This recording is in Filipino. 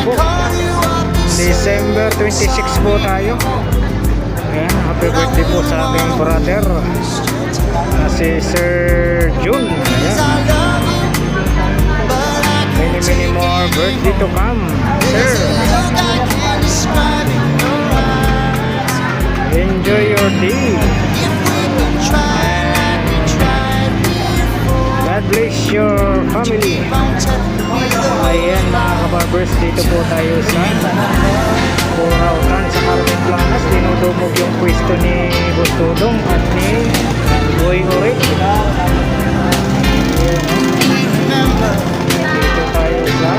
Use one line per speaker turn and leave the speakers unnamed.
po. December 26 po tayo. Ayan, happy birthday po sa aming brother na si Sir June. Ayan. Many more birthday to come, sir. Enjoy your day. God bless your family. Ayan mga kabarbers, dito po tayo sa Burautan sa Carmen Planas. Dinudumog yung pwesto ni Boss Dudong at ni Boy Orik. Dito tayo sa